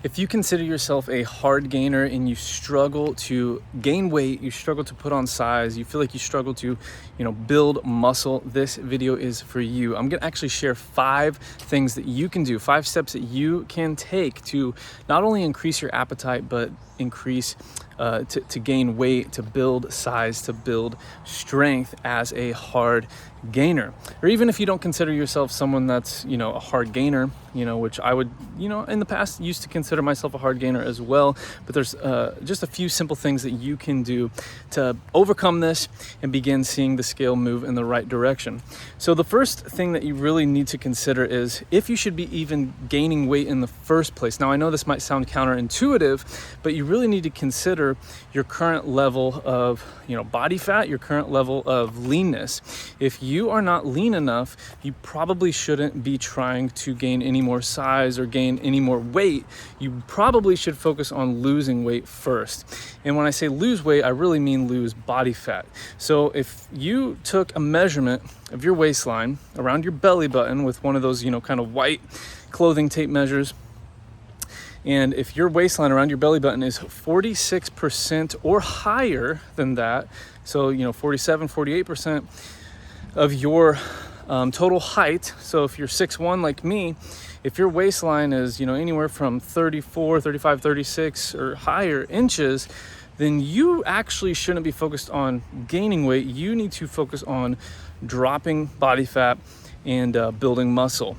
If you consider yourself a hard gainer and you struggle to gain weight, you struggle to put on size, you feel like you struggle to, build muscle, this video is for you. I'm gonna actually share 5 things that you can do, 5 steps that you can take to not only increase your appetite, but increase to gain weight, to build size, to build strength as a hard gainer. Or even if you don't consider yourself someone that's, a hard gainer, which I would, in the past used to consider myself a hard gainer as well. But there's just a few simple things that you can do to overcome this and begin seeing the scale move in the right direction. So the first thing that you really need to consider is if you should be even gaining weight in the first place. Now, I know this might sound counterintuitive, but you really need to consider your current level of, body fat, your current level of leanness. If you are not lean enough, you probably shouldn't be trying to gain any more size or gain any more weight. You probably should focus on losing weight first. And when I say lose weight, I really mean lose body fat. So if you took a measurement of your waistline around your belly button with one of those, kind of white clothing tape measures, and if your waistline around your belly button is 46% or higher than that, so 47, 48% of your total height. So if you're 6'1" like me, if your waistline is anywhere from 34, 35, 36 or higher inches, then you actually shouldn't be focused on gaining weight. You need to focus on dropping body fat and building muscle.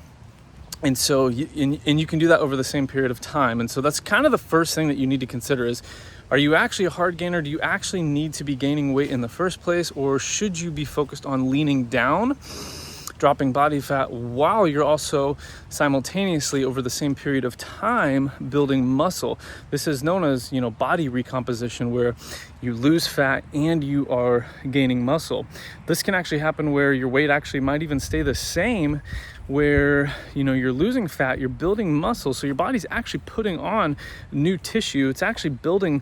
And so you can do that over the same period of time. And so that's kind of the first thing that you need to consider is, are you actually a hard gainer? Do you actually need to be gaining weight in the first place? Or should you be focused on leaning down, dropping body fat, while you're also simultaneously over the same period of time building muscle? This is known as, body recomposition, where you lose fat and you are gaining muscle. This can actually happen where your weight actually might even stay the same, where you're losing fat, you're building muscle, so your body's actually putting on new tissue. It's actually building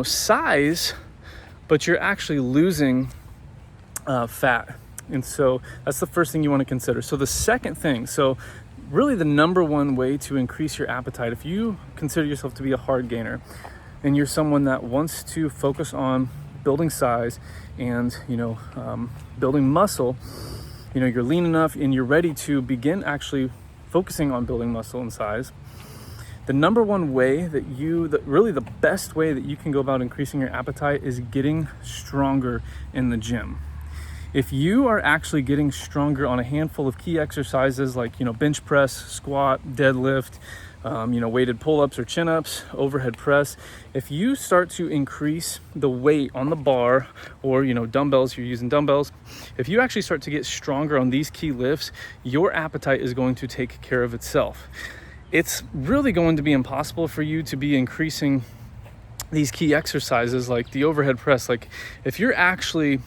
size, but you're actually losing fat. And so that's the first thing you want to consider. So the second thing, so really the number one way to increase your appetite, if you consider yourself to be a hard gainer and you're someone that wants to focus on building size and building muscle, you're lean enough and you're ready to begin actually focusing on building muscle and size, the number one way really the best way that you can go about increasing your appetite is getting stronger in the gym. If you are actually getting stronger on a handful of key exercises like, bench press, squat, deadlift, weighted pull-ups or chin-ups, overhead press, if you start to increase the weight on the bar or, dumbbells, you're using dumbbells, if you actually start to get stronger on these key lifts, your appetite is going to take care of itself. It's really going to be impossible for you to be increasing these key exercises like the overhead press. Like if you're actually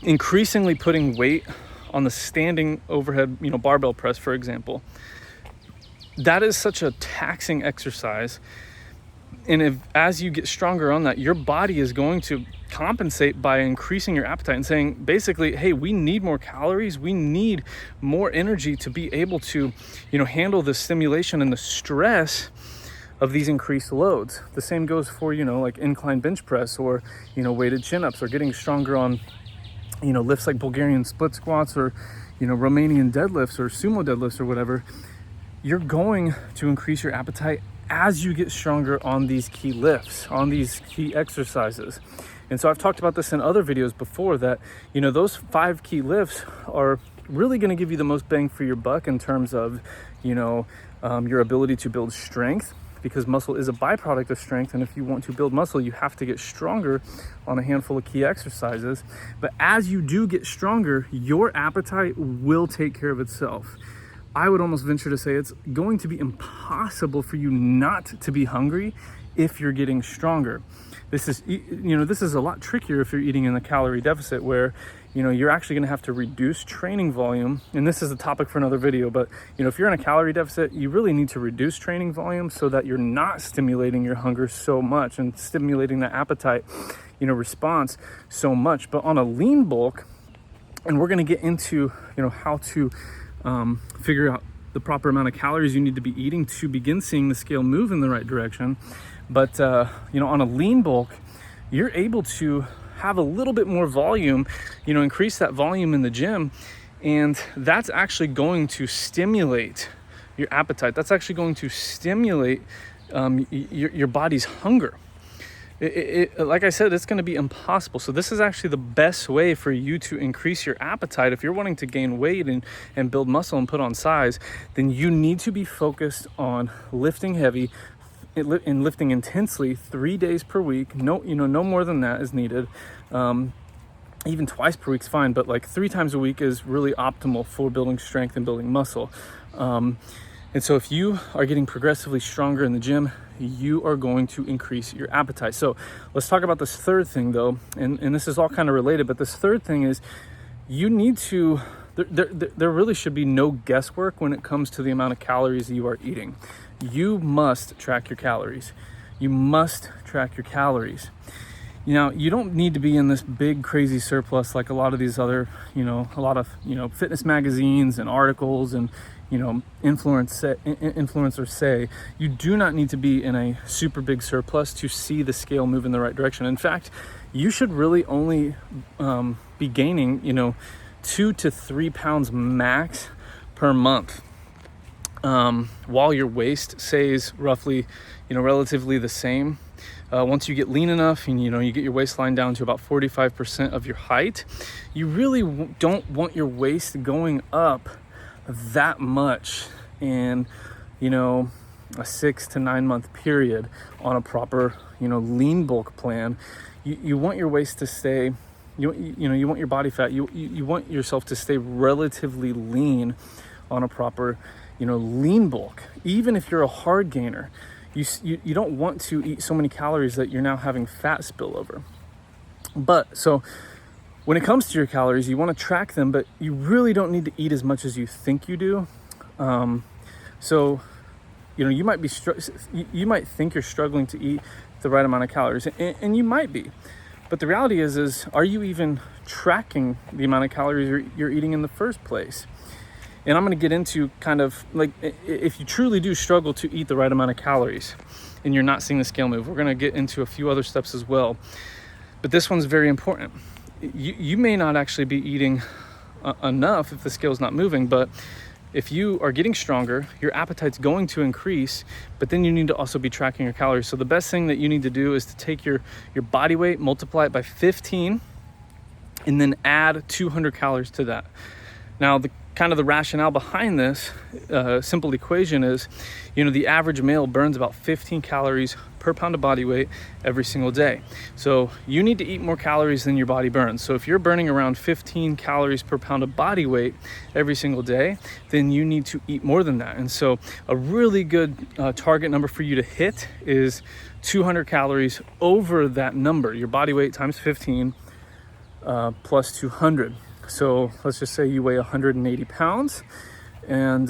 increasingly putting weight on the standing overhead, barbell press, for example, that is such a taxing exercise. And as you get stronger on that, your body is going to compensate by increasing your appetite and saying, basically, hey, we need more calories. We need more energy to be able to, handle the stimulation and the stress of these increased loads. The same goes for, like incline bench press or, weighted chin-ups, or getting stronger on, lifts like Bulgarian split squats or, Romanian deadlifts or sumo deadlifts or whatever. You're going to increase your appetite as you get stronger on these key lifts, on these key exercises. And so I've talked about this in other videos before that, those 5 key lifts are really going to give you the most bang for your buck in terms of, your ability to build strength, because muscle is a byproduct of strength. And if you want to build muscle, you have to get stronger on a handful of key exercises. But as you do get stronger, your appetite will take care of itself. I would almost venture to say it's going to be impossible for you not to be hungry if you're getting stronger. This is a lot trickier if you're eating in a calorie deficit, where you're actually going to have to reduce training volume. And this is a topic for another video, but if you're in a calorie deficit, you really need to reduce training volume so that you're not stimulating your hunger so much and stimulating the appetite response so much. But on a lean bulk, and we're going to get into how to figure out the proper amount of calories you need to be eating to begin seeing the scale move in the right direction. But you know, on a lean bulk, you're able to have a little bit more volume, you know, increase that volume in the gym, and that's actually going to stimulate your appetite. That's actually going to stimulate your body's hunger. Like I said, it's going to be impossible. So this is actually the best way for you to increase your appetite. If you're wanting to gain weight and build muscle and put on size, then you need to be focused on lifting heavy and lifting intensely 3 days per week. No more than that is needed. Even twice per week is fine, but like 3 times a week is really optimal for building strength and building muscle. And so if you are getting progressively stronger in the gym, you are going to increase your appetite. So let's talk about this third thing though. And this is all kind of related, but this third thing is you need to, there really should be no guesswork when it comes to the amount of calories you are eating. You must track your calories. You must track your calories. Now, you don't need to be in this big crazy surplus like a lot of these other, fitness magazines and articles and, influencers say. You do not need to be in a super big surplus to see the scale move in the right direction. In fact, you should really only be gaining, 2 to 3 pounds max per month. While your waist stays roughly, relatively the same. Once you get lean enough and, you get your waistline down to about 45% of your height, you really don't want your waist going up that much in, a 6 to 9 month period on a proper, lean bulk plan. You want your waist to stay, you want your body fat, you want yourself to stay relatively lean on a proper, lean bulk. Even if you're a hard gainer, you don't want to eat so many calories that you're now having fat spillover. But so when it comes to your calories, you want to track them, but you really don't need to eat as much as you think you do. So you might be you might think you're struggling to eat the right amount of calories, and you might be. But the reality is are you even tracking the amount of calories you're eating in the first place? And I'm going to get into kind of like if you truly do struggle to eat the right amount of calories and you're not seeing the scale move, we're going to get into a few other steps as well. But this one's very important. You may not actually be eating enough if the scale's not moving, but if you are getting stronger, your appetite's going to increase, but then you need to also be tracking your calories. So the best thing that you need to do is to take your body weight, multiply it by 15, and then add 200 calories to that. Now, the rationale behind this simple equation is, the average male burns about 15 calories per pound of body weight every single day. So you need to eat more calories than your body burns. So if you're burning around 15 calories per pound of body weight every single day, then you need to eat more than that. And so a really good target number for you to hit is 200 calories over that number, your body weight times 15 plus 200. So let's just say you weigh 180 pounds and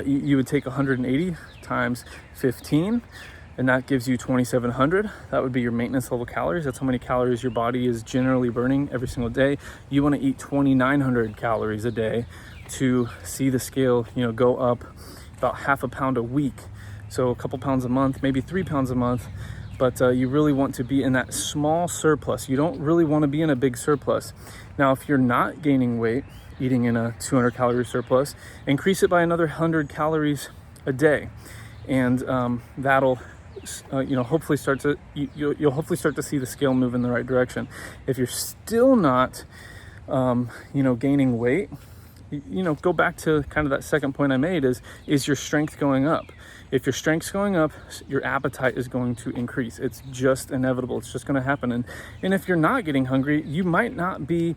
you would take 180 times 15 and that gives you 2,700. That would be your maintenance level calories. That's how many calories your body is generally burning every single day. You want to eat 2,900 calories a day to see the scale, go up about half a pound a week. So a couple pounds a month, maybe 3 pounds a month. But you really want to be in that small surplus. You don't really want to be in a big surplus. Now, if you're not gaining weight, eating in a 200 calorie surplus, increase it by another 100 calories a day. And that'll, hopefully you'll hopefully start to see the scale move in the right direction. If you're still not, gaining weight, go back to kind of that second point I made is your strength going up? If your strength's going up, your appetite is going to increase. It's just inevitable. It's just going to happen. And if you're not getting hungry, you might not be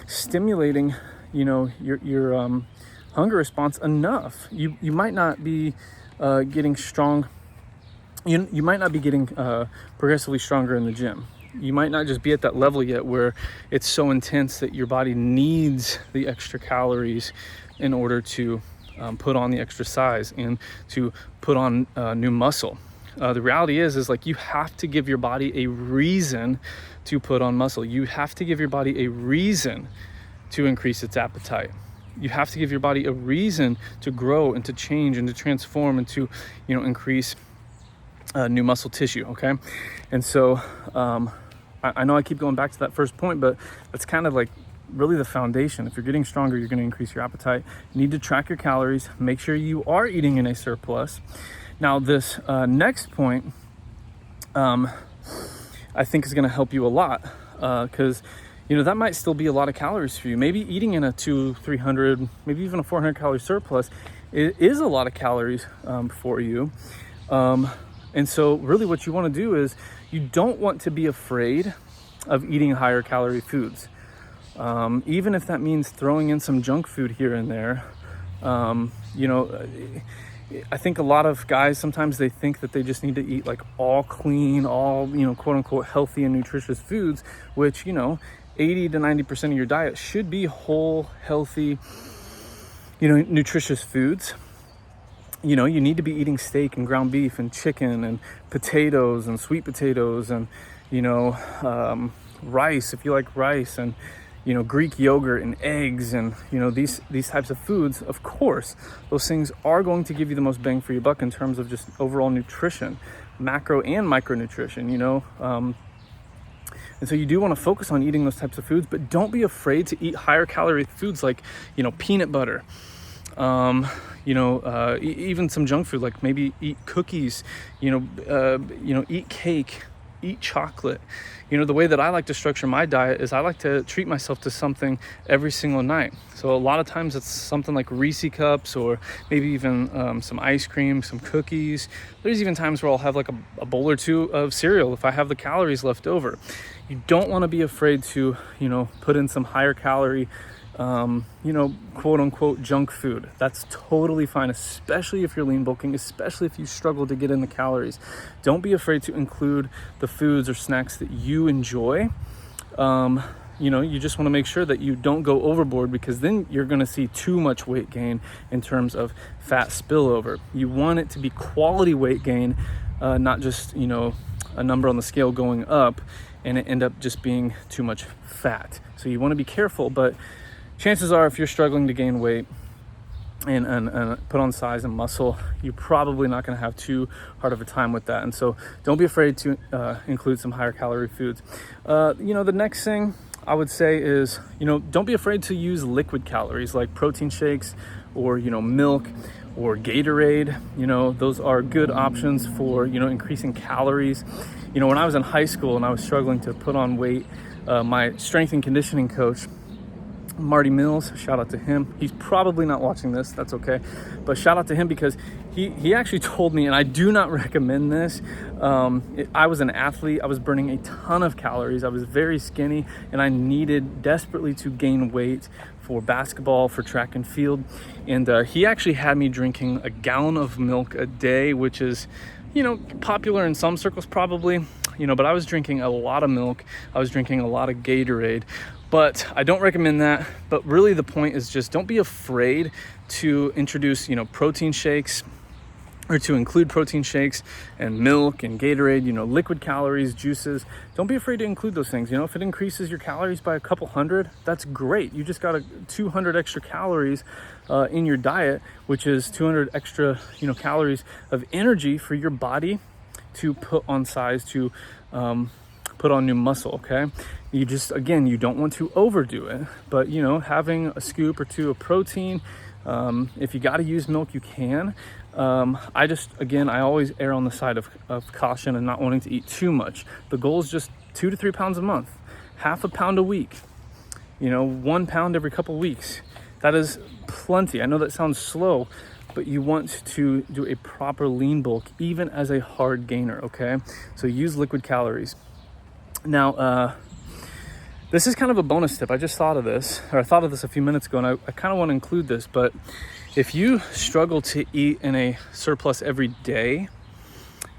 stimulating, your hunger response enough. You might not be getting strong. You might not be getting progressively stronger in the gym. You might not just be at that level yet where it's so intense that your body needs the extra calories in order to put on the extra size and to put on new muscle. The reality is like you have to give your body a reason to put on muscle. You have to give your body a reason to increase its appetite. you have to give your body a reason to grow and to change and to transform and to, increase new muscle tissue. Okay. And so I know I keep going back to that first point, but that's kind of like really the foundation. If you're getting stronger, you're going to increase your appetite. You need to track your calories, make sure you are eating in a surplus. Now this next point I think is going to help you a lot, because that might still be a lot of calories for you. Maybe eating in a 200-300, maybe even a 400 calorie surplus, it is a lot of calories for you. And so really what you want to do is you don't want to be afraid of eating higher calorie foods. Even if that means throwing in some junk food here and there. I think a lot of guys, sometimes they think that they just need to eat like all clean, all, quote unquote, healthy and nutritious foods, which, 80 to 90% of your diet should be whole, healthy, nutritious foods. You need to be eating steak and ground beef and chicken and potatoes and sweet potatoes and, rice, if you like rice, and, Greek yogurt and eggs and, these types of foods. Of course, those things are going to give you the most bang for your buck in terms of just overall nutrition, macro and micronutrition, and so you do want to focus on eating those types of foods, but don't be afraid to eat higher calorie foods like, peanut butter, even some junk food, like maybe eat cookies, eat cake, eat chocolate. The way that I like to structure my diet is I like to treat myself to something every single night. So a lot of times it's something like Reese cups, or maybe even some ice cream, some cookies. There's even times where I'll have like a bowl or two of cereal if I have the calories left over. You don't want to be afraid to, put in some higher calorie, quote unquote junk food. That's totally fine, especially if you're lean bulking, especially if you struggle to get in the calories. Don't be afraid to include the foods or snacks that you enjoy. You just want to make sure that you don't go overboard, because then you're going to see too much weight gain in terms of fat spillover. You want it to be quality weight gain, not just, a number on the scale going up and it end up just being too much fat. So you want to be careful, but chances are if you're struggling to gain weight and put on size and muscle, you're probably not going to have too hard of a time with that. And so don't be afraid to include some higher calorie foods. The next thing I would say is, don't be afraid to use liquid calories like protein shakes or, milk or Gatorade. Those are good options for, increasing calories. When I was in high school and I was struggling to put on weight, my strength and conditioning coach, Marty Mills, shout out to him. He's probably not watching this, that's okay, but shout out to him, because he actually told me, and I do not recommend this. I was an athlete, I was burning a ton of calories, I was very skinny, and I needed desperately to gain weight for basketball, for track and field. And he actually had me drinking a gallon of milk a day, which is, popular in some circles probably, but I was drinking a lot of milk, I was drinking a lot of Gatorade. But I don't recommend that. But really the point is just don't be afraid to introduce, protein shakes, or to include protein shakes and milk and Gatorade, liquid calories, juices. Don't be afraid to include those things. If it increases your calories by a couple hundred, that's great. You just got 200 extra calories in your diet, which is 200 extra, calories of energy for your body to put on size, to put on new muscle. Okay, you just, again, you don't want to overdo it, but having a scoop or two of protein, if you got to use milk, you can. I always err on the side of caution and not wanting to eat too much. The goal is just 2 to 3 pounds a month, half a pound a week, 1 pound every couple weeks. That is plenty. I know that sounds slow, but you want to do a proper lean bulk, even as a hard gainer. Okay, so use liquid calories. Now, this is kind of a bonus tip. I just thought of this, or I thought of this a few minutes ago, and I kind of want to include this. But if you struggle to eat in a surplus every day,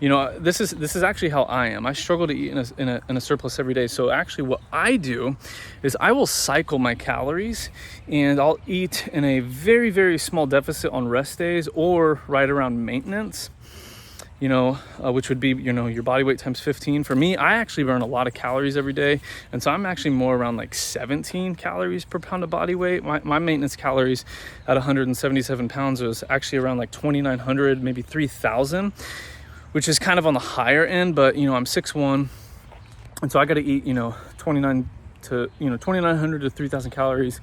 this is actually how I am. I struggle to eat in a surplus every day. So actually what I do is I will cycle my calories, and I'll eat in a very, very small deficit on rest days or right around maintenance. which would be, your body weight times 15. For me, I actually burn a lot of calories every day. And so I'm actually more around like 17 calories per pound of body weight. My maintenance calories at 177 pounds was actually around like 2,900, maybe 3,000, which is kind of on the higher end, but I'm 6'1", and so I got to eat, 2,900 to 3,000 calories,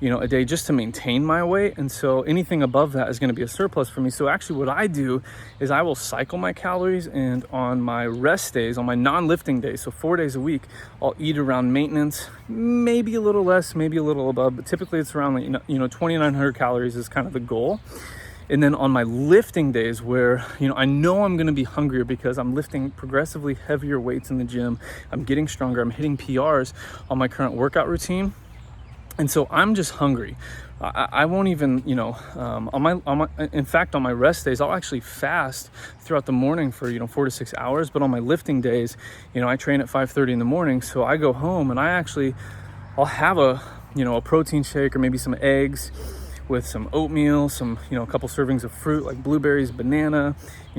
a day just to maintain my weight. And so anything above that is going to be a surplus for me. So actually what I do is I will cycle my calories, and on my rest days, on my non-lifting days, so 4 days a week, I'll eat around maintenance, maybe a little less, maybe a little above, but typically it's around 2,900 calories is kind of the goal. And then on my lifting days where, I know I'm going to be hungrier because I'm lifting progressively heavier weights in the gym, I'm getting stronger, I'm hitting PRs on my current workout routine. And so I'm just hungry. I won't even, in fact, on my rest days, I'll actually fast throughout the morning for, 4 to 6 hours. But on my lifting days, I train at 5:30 in the morning. So I go home and I'll have a protein shake or maybe some eggs with some oatmeal, some, a couple servings of fruit like blueberries, banana,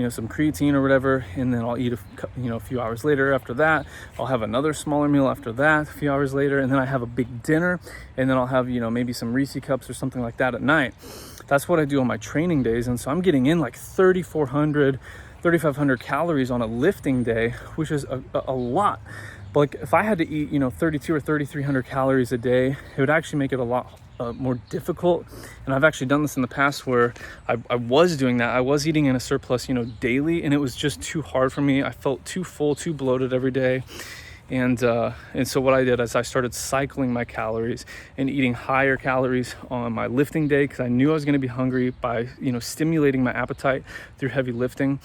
some creatine or whatever. And then I'll eat a few hours later. After that, I'll have another smaller meal after that, a few hours later. And then I have a big dinner, and then I'll have, maybe some Reese cups or something like that at night. That's what I do on my training days. And so I'm getting in like 3,400, 3,500 calories on a lifting day, which is a lot. But like if I had to eat, 32 or 3,300 calories a day, it would actually make it a lot more difficult. And I've actually done this in the past where I was doing that. I was eating in a surplus, daily, and it was just too hard for me. I felt too full, too bloated every day. And so what I did is I started cycling my calories and eating higher calories on my lifting day, because I knew I was going to be hungry by, stimulating my appetite through heavy lifting.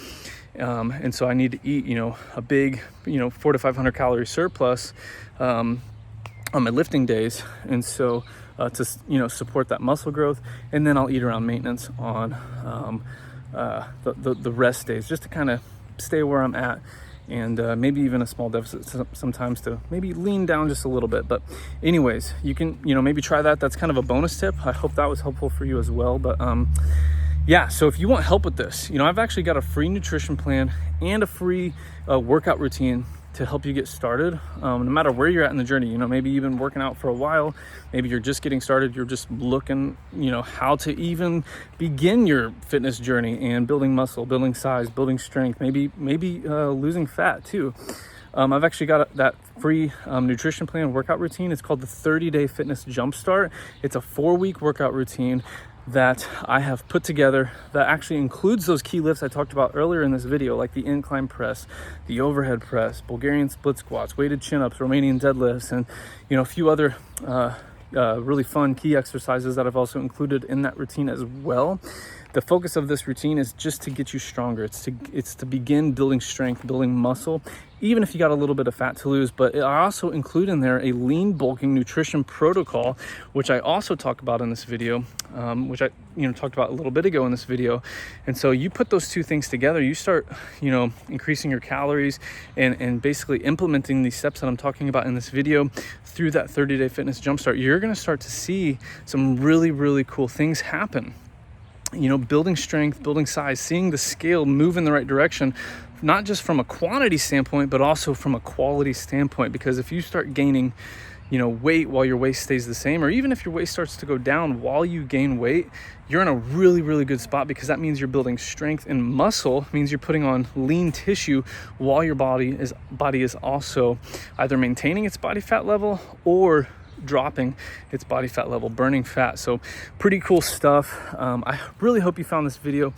And so I need to eat, a big, 400 to 500 calorie surplus on my lifting days. And so to support that muscle growth, and then I'll eat around maintenance on the rest days, just to kind of stay where I'm at, and maybe even a small deficit sometimes to maybe lean down just a little bit. But anyways, you can maybe try that. That's kind of a bonus tip. I hope that was helpful for you as well. But yeah, so if you want help with this, I've actually got a free nutrition plan and a free workout routine to help you get started, no matter where you're at in the journey. Maybe you've been working out for a while, maybe you're just getting started, you're just looking, how to even begin your fitness journey and building muscle, building size, building strength, maybe losing fat too. I've actually got that free nutrition plan workout routine. It's called the 30-Day Fitness Jumpstart. It's a 4-week workout routine that I have put together that actually includes those key lifts I talked about earlier in this video, like the incline press, the overhead press, Bulgarian split squats, weighted chin-ups, Romanian deadlifts, and a few other really fun key exercises that I've also included in that routine as well. The focus of this routine is just to get you stronger. It's to begin building strength, building muscle, even if you got a little bit of fat to lose. But I also include in there a lean bulking nutrition protocol, which I also talk about in this video, which I talked about a little bit ago in this video. And so you put those two things together, you start increasing your calories and basically implementing these steps that I'm talking about in this video through that 30-day fitness jumpstart. You're going to start to see some really, really cool things happen. Building strength, building size, seeing the scale move in the right direction, not just from a quantity standpoint, but also from a quality standpoint. Because if you start gaining, weight while your waist stays the same, or even if your waist starts to go down while you gain weight, you're in a really, really good spot, because that means you're building strength and muscle. It means you're putting on lean tissue while your body is also either maintaining its body fat level or dropping its body fat level, burning fat. So pretty cool stuff. I really hope you found this video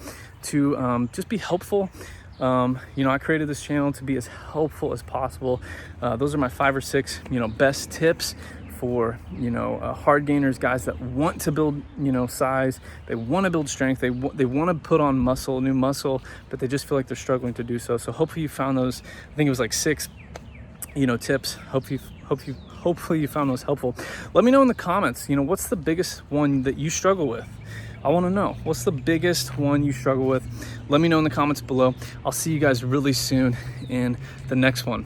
to just be helpful. I created this channel to be as helpful as possible. Those are my 5 or 6 best tips for hard gainers, guys that want to build size, they want to build strength, they want to put on new muscle, but they just feel like they're struggling to do so. So hopefully you found those. I think it was like 6 tips. Hopefully you found those helpful. Let me know in the comments, what's the biggest one that you struggle with? I want to know, what's the biggest one you struggle with? Let me know in the comments below. I'll see you guys really soon in the next one.